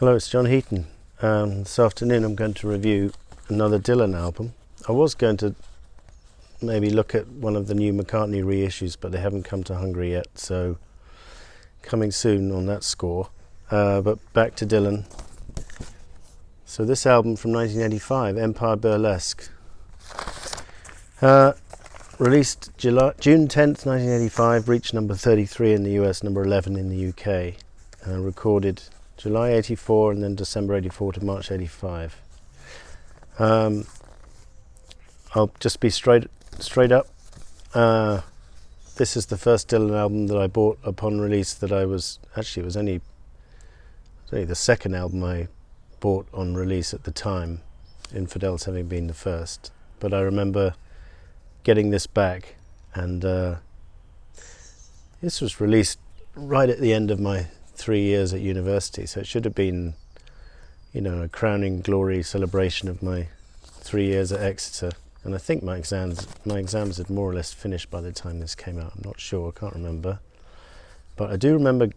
Hello, it's John Heaton. This afternoon I'm going to review another Dylan album. I was going to maybe look at one of the new McCartney reissues, but they haven't come to Hungary yet, so coming soon on that score. But back to Dylan. So this album from 1985, Empire Burlesque. Released June 10th, 1985, reached number 33 in the US, number 11 in the UK. Recorded July 84 and then December 84 to March 85. I'll just be straight up. This is the first Dylan album that I bought upon release that it was only the second album I bought on release at the time, Infidels having been the first. But I remember getting this back, and this was released right at the end of my 3 years at university, so it should have been, a crowning glory celebration of my 3 years at Exeter. And I think my exams had more or less finished by the time this came out. I'm not sure, I can't remember. But I do remember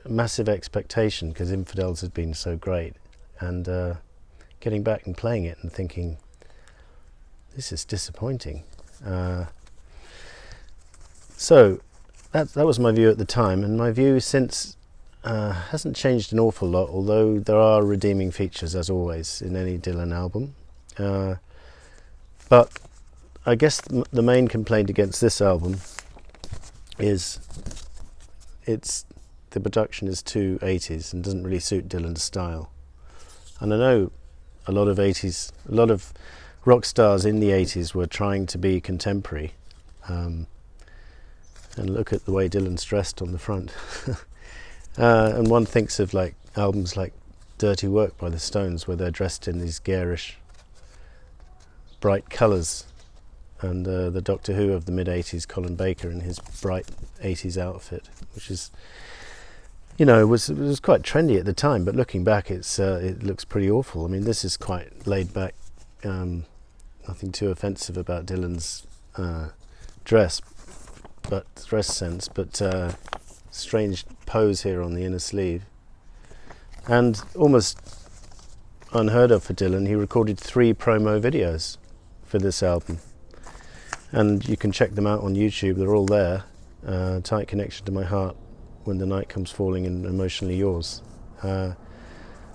a massive expectation because Infidels had been so great, and getting back and playing it and thinking, this is disappointing. So that was my view at the time, and my view since hasn't changed an awful lot, although there are redeeming features, as always, in any Dylan album. But I guess the main complaint against this album is the production is too 80s and doesn't really suit Dylan's style. And I know a lot of rock stars in the 80s were trying to be contemporary. And look at the way Dylan's dressed on the front. And one thinks of albums like Dirty Work by the Stones, where they're dressed in these garish, bright colours, and the Doctor Who of the mid-80s, Colin Baker, in his bright 80s outfit, which is, it was quite trendy at the time, but looking back, it looks pretty awful. I mean, this is quite laid back, nothing too offensive about Dylan's dress sense, but strange pose here on the inner sleeve. And almost unheard of for Dylan, he recorded 3 promo videos for this album, and you can check them out on YouTube. They're all there. Tight Connection to My Heart, When the Night Comes Falling, and Emotionally Yours.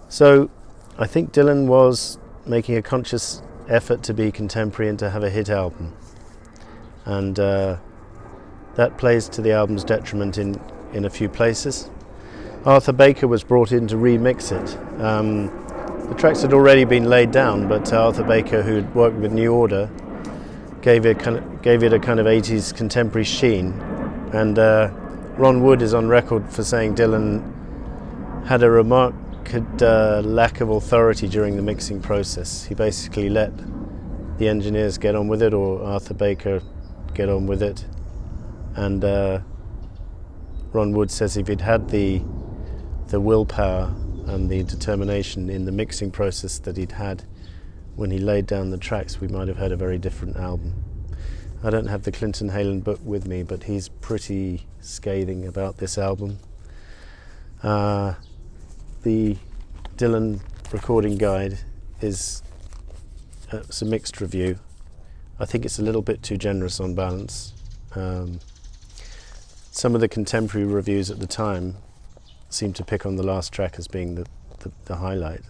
So I think Dylan was making a conscious effort to be contemporary and to have a hit album, and that plays to the album's detriment in a few places. Arthur Baker was brought in to remix it. The tracks had already been laid down, but Arthur Baker, who'd worked with New Order, gave it a kind of 80s contemporary sheen. And Ron Wood is on record for saying Dylan had a remarked lack of authority during the mixing process. He basically let the engineers get on with it, or Arthur Baker get on with it. And Ron Wood says if he'd had the willpower and the determination in the mixing process that he'd had when he laid down the tracks, we might have had a very different album. I don't have the Clinton Halen book with me, but he's pretty scathing about this album. The Dylan recording guide is it's a mixed review. I think it's a little bit too generous on balance. Some of the contemporary reviews at the time seem to pick on the last track as being the highlight,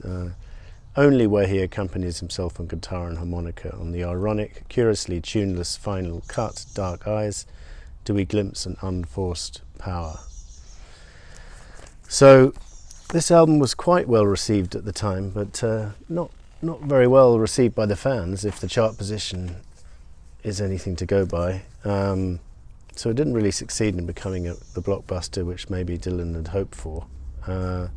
only where he accompanies himself on guitar and harmonica. On the ironic, curiously tuneless final cut, Dark Eyes, do we glimpse an unforced power. So this album was quite well received at the time, but not very well received by the fans, if the chart position is anything to go by. So it didn't really succeed in becoming the blockbuster which maybe Dylan had hoped for. But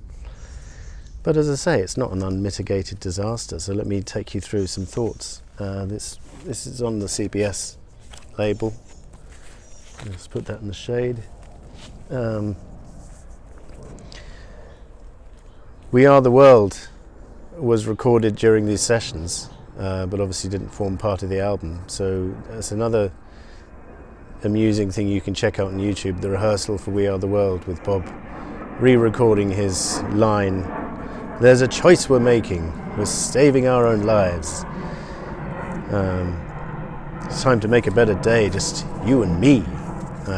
as I say, it's not an unmitigated disaster, so let me take you through some thoughts. This is on the CBS label. Let's put that in the shade. We Are the World was recorded during these sessions, but obviously didn't form part of the album. So that's another amusing thing you can check out on YouTube, the rehearsal for We Are the World, with Bob re-recording his line There's a choice we're making. We're saving our own lives. It's time to make a better day, just you and me.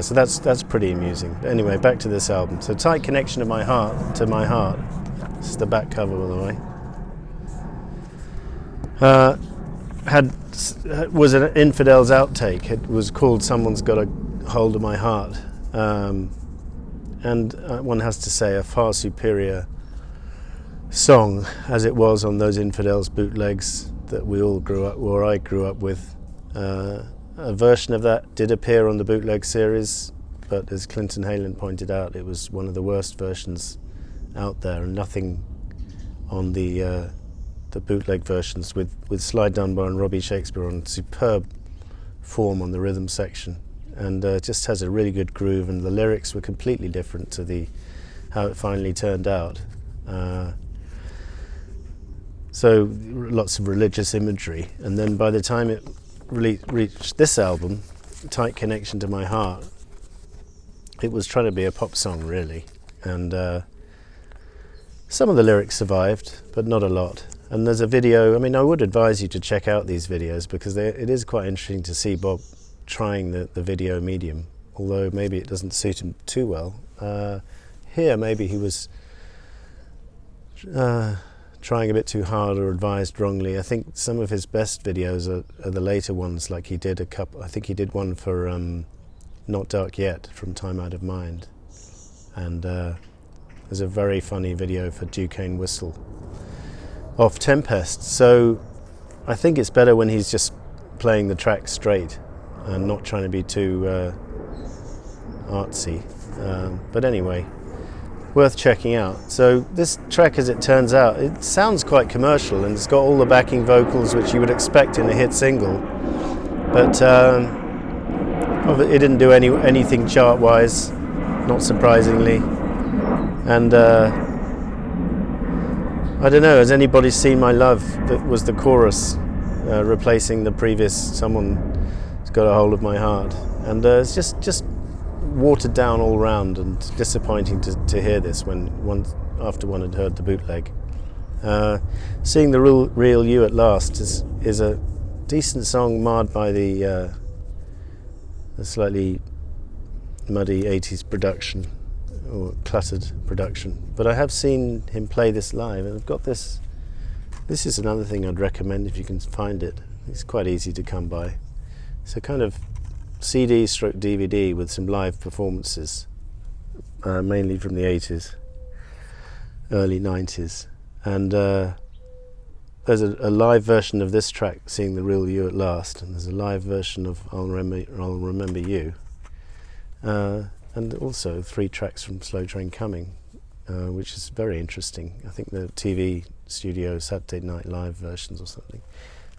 So that's pretty amusing. But anyway, back to this album. So Tight Connection to My Heart. This is the back cover, by the way. Was an Infidels outtake. It was called Someone's Got a Hold of My Heart. And one has to say a far superior song as it was on those Infidels bootlegs that we all grew up, or I grew up with. A version of that did appear on the bootleg series, but as Clinton Halen pointed out, it was one of the worst versions out there, and nothing on the bootleg versions with Sly Dunbar and Robbie Shakespeare on superb form on the rhythm section, and just has a really good groove, and the lyrics were completely different to how it finally turned out. So lots of religious imagery, and then by the time it reached this album, Tight Connection to My Heart, it was trying to be a pop song really, and some of the lyrics survived, but not a lot. And there's a video, I mean, I would advise you to check out these videos because it is quite interesting to see Bob trying the video medium, although maybe it doesn't suit him too well. Here maybe he was trying a bit too hard or advised wrongly. I think some of his best videos are the later ones, like he did I think he did one for Not Dark Yet from Time Out of Mind, and there's a very funny video for Duquesne Whistle off Tempest. So I think it's better when he's just playing the track straight and not trying to be too artsy, but anyway, worth checking out. So this track, as it turns out, it sounds quite commercial, and it's got all the backing vocals which you would expect in a hit single, but it didn't do anything chart-wise, not surprisingly. And I don't know, has anybody seen My Love? That was the chorus, replacing the previous Someone's Got a Hold of My Heart, and it's just watered down all round and disappointing to hear this after one had heard the bootleg. Seeing the real You at Last is a decent song, marred by the slightly muddy 80s production, or cluttered production. But I have seen him play this live, and I've got this. This is another thing I'd recommend if you can find it. It's quite easy to come by. It's a kind of CD/DVD with some live performances, mainly from the 80s, early 90s. And there's a live version of this track, Seeing the Real You at Last, and there's a live version of I'll Remember You. And also 3 tracks from Slow Train Coming, which is very interesting. I think the TV studio Saturday Night Live versions or something.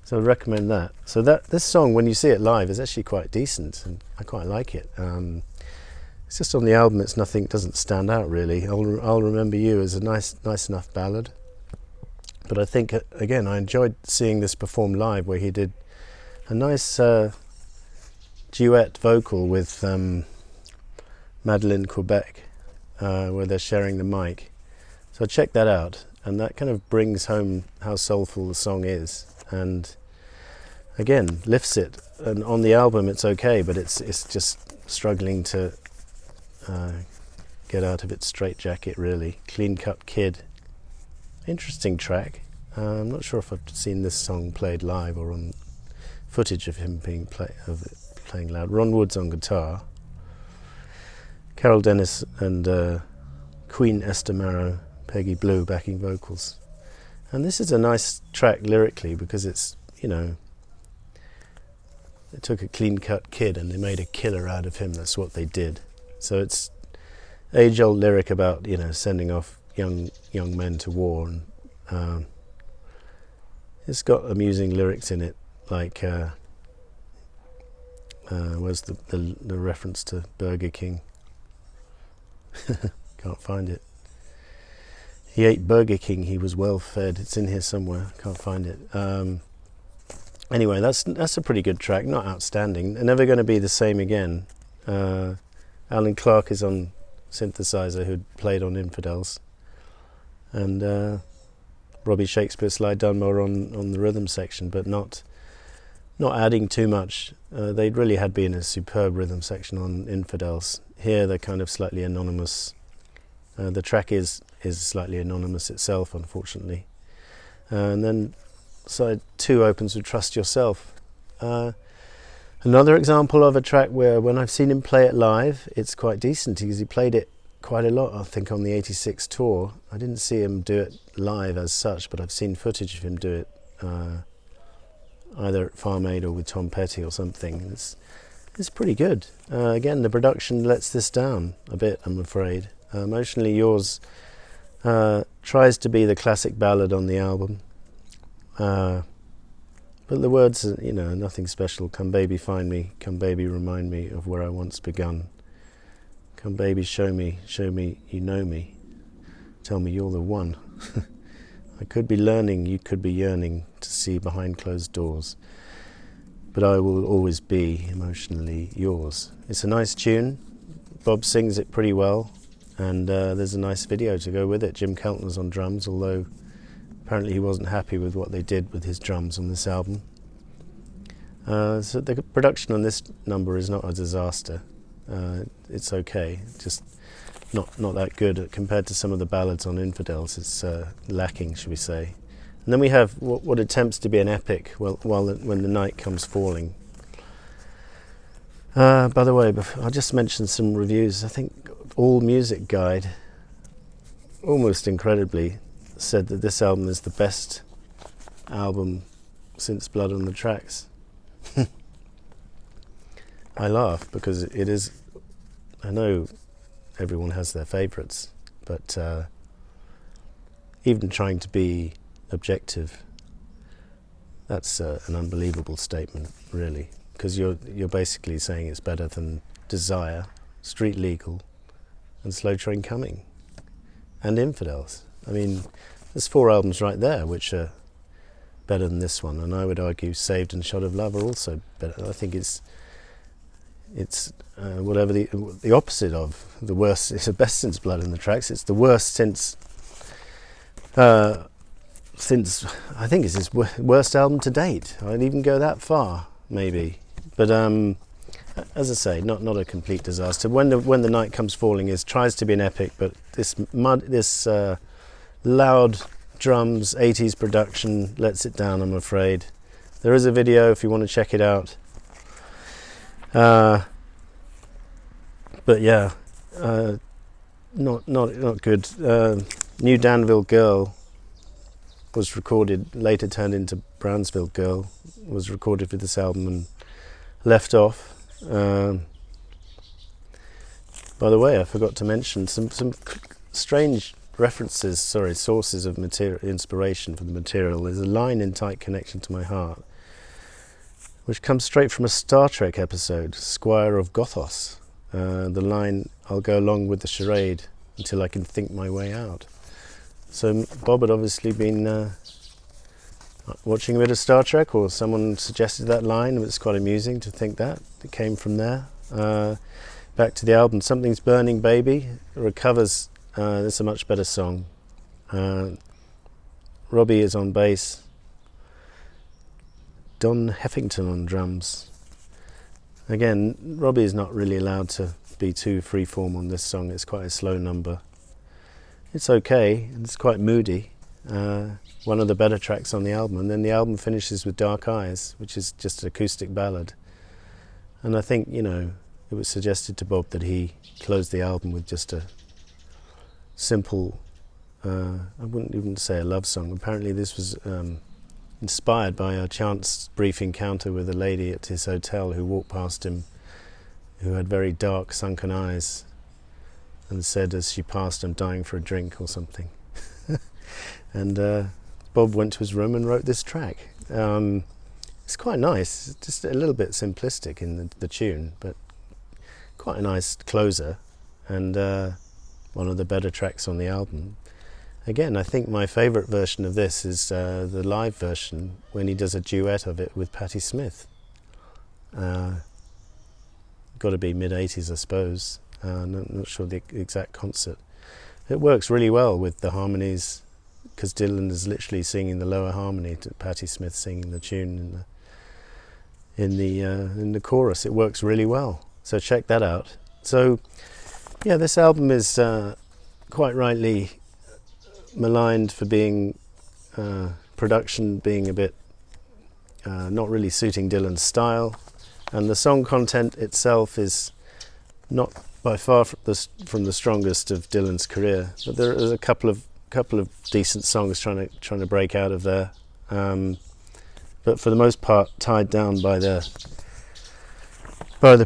So I'd recommend that. So this song, when you see it live, is actually quite decent, and I quite like it. It's just on the album, doesn't stand out really. I'll Remember You is a nice enough ballad. But I think, again, I enjoyed seeing this performed live, where he did a nice duet vocal with Madeleine Quebec, where they're sharing the mic. So check that out, and that kind of brings home how soulful the song is, and again lifts it. And on the album it's okay, but it's just struggling to get out of its straitjacket really. Clean Cut Kid, interesting track. I'm not sure if I've seen this song played live or on footage of him playing loud. Ron Wood's on guitar, Carol Dennis and Queen Esther Marrow, Peggy Blue backing vocals. And this is a nice track lyrically, because it's, they took a clean-cut kid and they made a killer out of him. That's what they did. So it's age-old lyric about, sending off young men to war, and it's got amusing lyrics in it, like where's the reference to Burger King? Can't find it. He ate Burger King, he was well fed. It's in here somewhere, can't find it. Anyway, that's a pretty good track, not outstanding. They're never going to be the same again. Alan Clark is on synthesizer, who'd played on Infidels. And Robbie Shakespeare, Sly Dunmore on the rhythm section, but not adding too much. They really had been a superb rhythm section on Infidels. Here they're kind of slightly anonymous. The track is slightly anonymous itself, unfortunately. And then side 2 opens with Trust Yourself. Another example of a track where, when I've seen him play it live, it's quite decent, because he played it quite a lot, I think, on the 86 tour. I didn't see him do it live as such, but I've seen footage of him do it either at Farm Aid or with Tom Petty or something. It's pretty good. Again, the production lets this down a bit, I'm afraid. Emotionally Yours tries to be the classic ballad on the album, but the words are, nothing special. Come baby, find me. Come baby, remind me of where I once begun. Come baby, show me you know me. Tell me you're the one. I could be learning, you could be yearning to see behind closed doors, but I will always be emotionally yours. It's a nice tune. Bob sings it pretty well, and there's a nice video to go with it. Jim Keltner's on drums, although apparently he wasn't happy with what they did with his drums on this album. So the production on this number is not a disaster. It's okay, just not that good compared to some of the ballads on Infidels. It's lacking, shall we say. And then we have what attempts to be an epic, when the night comes falling. By the way, I'll just mention some reviews. I think All Music Guide, almost incredibly, said that this album is the best album since Blood on the Tracks. I laugh because it is. I know everyone has their favourites, but even trying to be objective, that's an unbelievable statement, really, because you're basically saying it's better than Desire, Street Legal, and Slow Train Coming, and Infidels. I mean, there's 4 albums right there which are better than this one, and I would argue Saved and Shot of Love are also better. I think it's whatever the opposite of the worst. It's the best since Blood in the Tracks. It's the worst since I think it's his worst album to date. I'd even go that far, maybe. But as I say, not a complete disaster. When the Night Comes Falling tries to be an epic, but this loud drums, 80s production lets it down, I'm afraid. There is a video if you want to check it out. But yeah, not good. New Danville Girl was recorded, later turned into Brownsville Girl, was recorded for this album and left off. By the way, I forgot to mention some strange sources of material, inspiration for the material. There's a line in Tight Connection to My Heart which comes straight from a Star Trek episode, Squire of Gothos. The line, I'll go along with the charade until I can think my way out. So Bob had obviously been watching a bit of Star Trek, or someone suggested that line. It was quite amusing to think that it came from there. Back to the album, Something's Burning Baby recovers. It's a much better song. Robbie is on bass, Don Heffington on drums. Again, Robbie is not really allowed to be too freeform on this song. It's quite a slow number. It's okay, it's quite moody. One of the better tracks on the album. And then the album finishes with Dark Eyes, which is just an acoustic ballad. And I think, it was suggested to Bob that he close the album with just a simple, I wouldn't even say a love song. Apparently this was inspired by a chance brief encounter with a lady at his hotel who walked past him, who had very dark, sunken eyes, and said as she passed, "I'm dying for a drink," or something. And Bob went to his room and wrote this track. It's quite nice. It's just a little bit simplistic in the tune, but quite a nice closer, and one of the better tracks on the album. Again, I think my favourite version of this is the live version, when he does a duet of it with Patti Smith. Got to be mid-80s, I suppose. Not sure the exact concert. It works really well with the harmonies because Dylan is literally singing the lower harmony to Patti Smith singing the tune in the chorus. It works really well. So check that out. So yeah, this album is quite rightly maligned for being production being a bit not really suiting Dylan's style, and the song content itself is not by far from the strongest of Dylan's career. But there is a couple of decent songs trying to break out of there, but for the most part tied down by the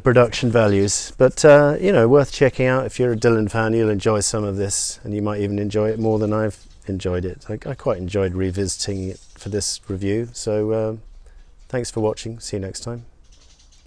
production values. But worth checking out. If you're a Dylan fan, you'll enjoy some of this, and you might even enjoy it more than I've enjoyed it. I quite enjoyed revisiting it for this review. So thanks for watching. See you next time.